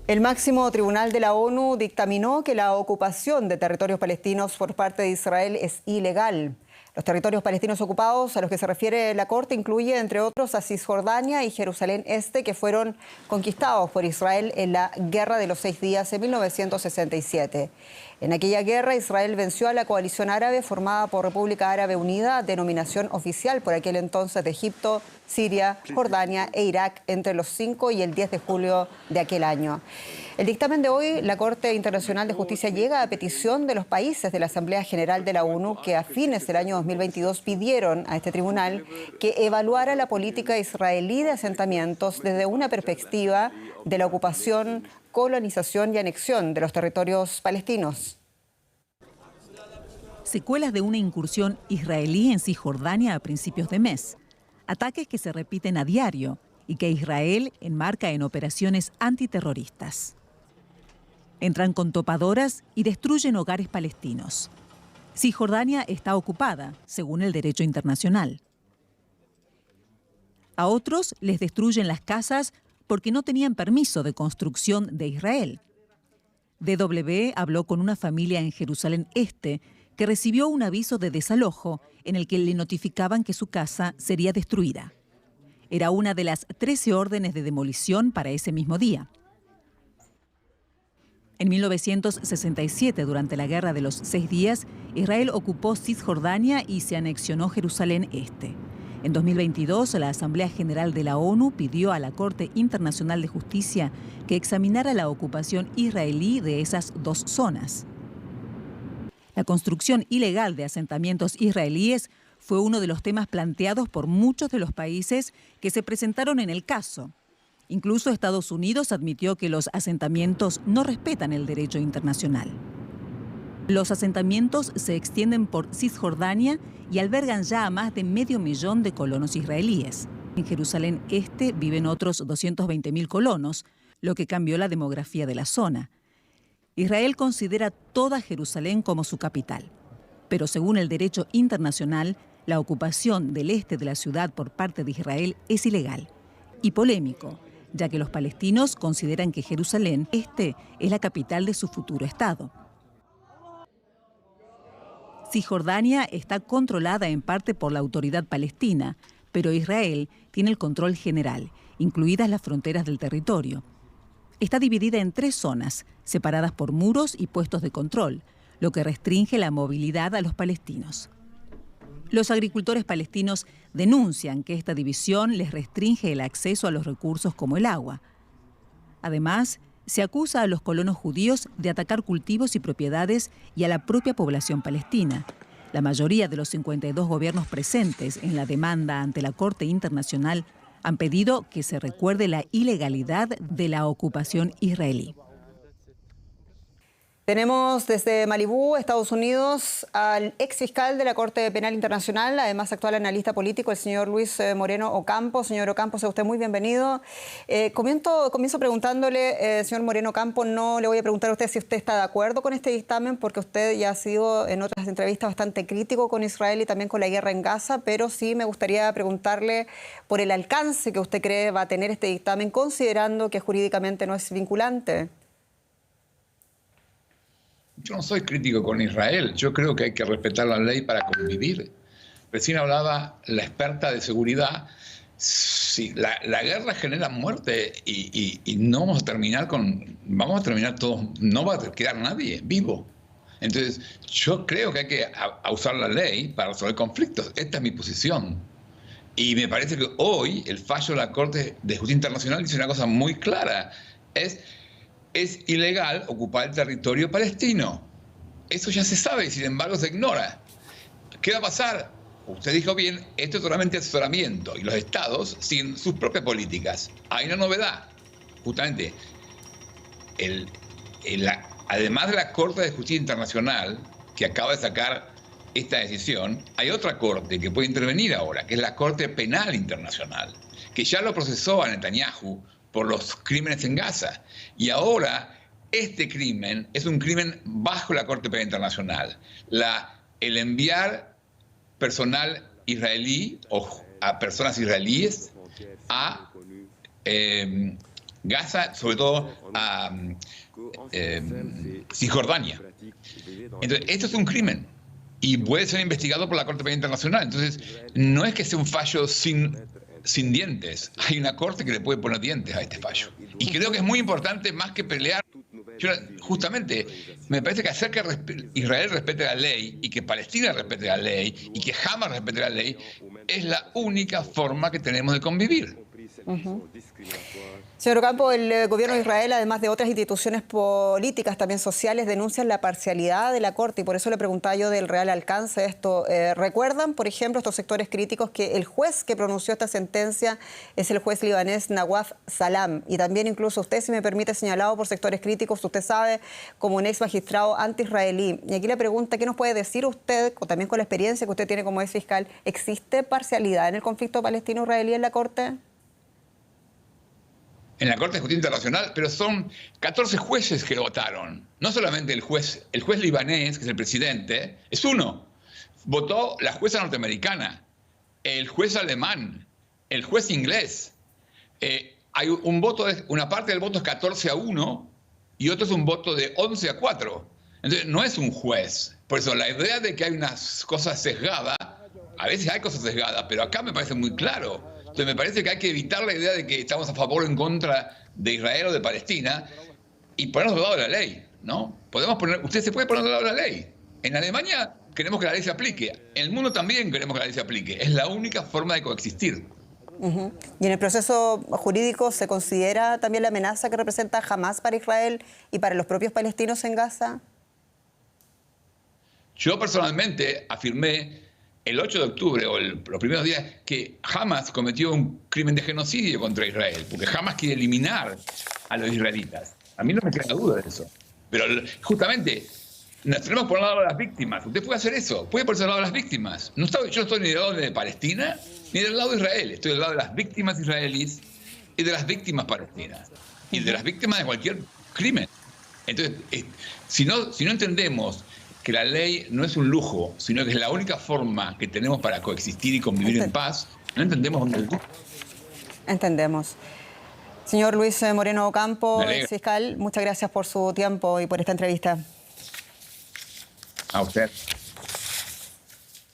El máximo tribunal de la ONU dictaminó que la ocupación de territorios palestinos por parte de Israel es ilegal. Los territorios palestinos ocupados a los que se refiere la Corte incluye, entre otros, a Cisjordania y Jerusalén Este, que fueron conquistados por Israel en la Guerra de los 6 Días en 1967. En aquella guerra, Israel venció a la coalición árabe formada por República Árabe Unida, denominación oficial por aquel entonces de Egipto, Siria, Jordania e Irak, entre los 5 y el 10 de julio de aquel año. El dictamen de hoy, la Corte Internacional de Justicia llega a petición de los países de la Asamblea General de la ONU que a fines del año 2022 pidieron a este tribunal que evaluara la política israelí de asentamientos desde una perspectiva de la ocupación, colonización y anexión de los territorios palestinos. Secuelas de una incursión israelí en Cisjordania a principios de mes. Ataques que se repiten a diario y que Israel enmarca en operaciones antiterroristas. Entran con topadoras y destruyen hogares palestinos. Cisjordania está ocupada, según el derecho internacional. A otros les destruyen las casas porque no tenían permiso de construcción de Israel. DW habló con una familia en Jerusalén Este que recibió un aviso de desalojo en el que le notificaban que su casa sería destruida. Era una de las 13 órdenes de demolición para ese mismo día. En 1967, durante la Guerra de los 6 Días, Israel ocupó Cisjordania y se anexionó Jerusalén Este. En 2022, la Asamblea General de la ONU pidió a la Corte Internacional de Justicia que examinara la ocupación israelí de esas dos zonas. La construcción ilegal de asentamientos israelíes fue uno de los temas planteados por muchos de los países que se presentaron en el caso. Incluso Estados Unidos admitió que los asentamientos no respetan el derecho internacional. Los asentamientos se extienden por Cisjordania y albergan ya a más de 500.000 de colonos israelíes. En Jerusalén Este viven otros 220.000 colonos, lo que cambió la demografía de la zona. Israel considera toda Jerusalén como su capital, pero según el derecho internacional, la ocupación del este de la ciudad por parte de Israel es ilegal y polémico, ya que los palestinos consideran que Jerusalén Este es la capital de su futuro Estado. Cisjordania está controlada en parte por la autoridad palestina, pero Israel tiene el control general, incluidas las fronteras del territorio. Está dividida en 3 zonas, separadas por muros y puestos de control, lo que restringe la movilidad a los palestinos. Los agricultores palestinos denuncian que esta división les restringe el acceso a los recursos como el agua. Además, se acusa a los colonos judíos de atacar cultivos y propiedades y a la propia población palestina. La mayoría de los 52 gobiernos presentes en la demanda ante la Corte Internacional han pedido que se recuerde la ilegalidad de la ocupación israelí. Tenemos desde Malibú, Estados Unidos, al exfiscal de la Corte Penal Internacional, además actual analista político, el señor Luis Moreno Ocampo. Señor Ocampo, sea usted muy bienvenido. Comienzo preguntándole, señor Moreno Ocampo, no le voy a preguntar a usted si usted está de acuerdo con este dictamen, porque usted ya ha sido en otras entrevistas bastante crítico con Israel y también con la guerra en Gaza, pero sí me gustaría preguntarle por el alcance que usted cree va a tener este dictamen, considerando que jurídicamente no es vinculante. Yo no soy crítico con Israel, yo creo que hay que respetar la ley para convivir. Recién hablaba la experta de seguridad, sí, la guerra genera muerte y no vamos a terminar todos, no va a quedar nadie vivo. Entonces yo creo que hay que usar la ley para resolver conflictos, esta es mi posición. Y me parece que hoy el fallo de la Corte de Justicia Internacional dice una cosa muy clara, es ilegal ocupar el territorio palestino. Eso ya se sabe y sin embargo se ignora. ¿Qué va a pasar? Usted dijo bien, esto es solamente asesoramiento y los estados siguen sus propias políticas. Hay una novedad, justamente, además de la Corte de Justicia Internacional que acaba de sacar esta decisión, hay otra corte que puede intervenir ahora, que es la Corte Penal Internacional, que ya lo procesó a Netanyahu por los crímenes en Gaza. Y ahora este crimen es un crimen bajo la Corte Penal Internacional. El enviar personal israelí o a personas israelíes a Gaza, sobre todo a Cisjordania. Entonces, esto es un crimen y puede ser investigado por la Corte Penal Internacional. Entonces, no es que sea un fallo sin dientes. Hay una corte que le puede poner dientes a este fallo. Y creo que es muy importante, más que pelear. Justamente, me parece que hacer que Israel respete la ley y que Palestina respete la ley y que Hamas respete la ley es la única forma que tenemos de convivir. Señor Ocampo, el gobierno de Israel, además de otras instituciones políticas, también sociales, denuncian la parcialidad de la Corte y por eso le preguntaba yo del real alcance de esto. ¿Recuerdan, por ejemplo, estos sectores críticos que el juez que pronunció esta sentencia es el juez libanés Nawaf Salam? Y también incluso usted, si me permite, señalado por sectores críticos, usted sabe, como un ex magistrado anti-israelí. Y aquí le pregunta, ¿qué nos puede decir usted, o también con la experiencia que usted tiene como ex fiscal, ¿existe parcialidad en el conflicto palestino-israelí en la Corte? En la Corte de Justicia Internacional, pero son 14 jueces que votaron. No solamente el juez libanés, que es el presidente, es uno. Votó la jueza norteamericana, el juez alemán, el juez inglés. Hay un voto, una parte del voto es 14-1 y otro es un voto de 11-4. Entonces, no es un juez. Por eso, la idea de que hay unas cosas sesgadas, a veces hay cosas sesgadas, pero acá me parece muy claro. Entonces me parece que hay que evitar la idea de que estamos a favor o en contra de Israel o de Palestina y ponernos del lado de la ley, ¿no? Usted se puede poner del lado de la ley. En Alemania queremos que la ley se aplique. En el mundo también queremos que la ley se aplique. Es la única forma de coexistir. ¿Y en el proceso jurídico se considera también la amenaza que representa Hamas para Israel y para los propios palestinos en Gaza? Yo personalmente afirmé el 8 de octubre, o los primeros días, que Hamas cometió un crimen de genocidio contra Israel, porque Hamas quiere eliminar a los israelitas. A mí no me queda duda de eso. Pero justamente nos tenemos por el lado de las víctimas. Usted puede hacer eso, puede ponerse al lado de las víctimas. Yo no estoy ni del lado de Palestina, ni del lado de Israel. Estoy del lado de las víctimas israelíes y de las víctimas palestinas. Y de las víctimas de cualquier crimen. Entonces, si no entendemos que la ley no es un lujo, sino que es la única forma que tenemos para coexistir y convivir en paz, no entendemos dónde el... Entendemos. Señor Luis Moreno Ocampo, fiscal, muchas gracias por su tiempo y por esta entrevista. A usted.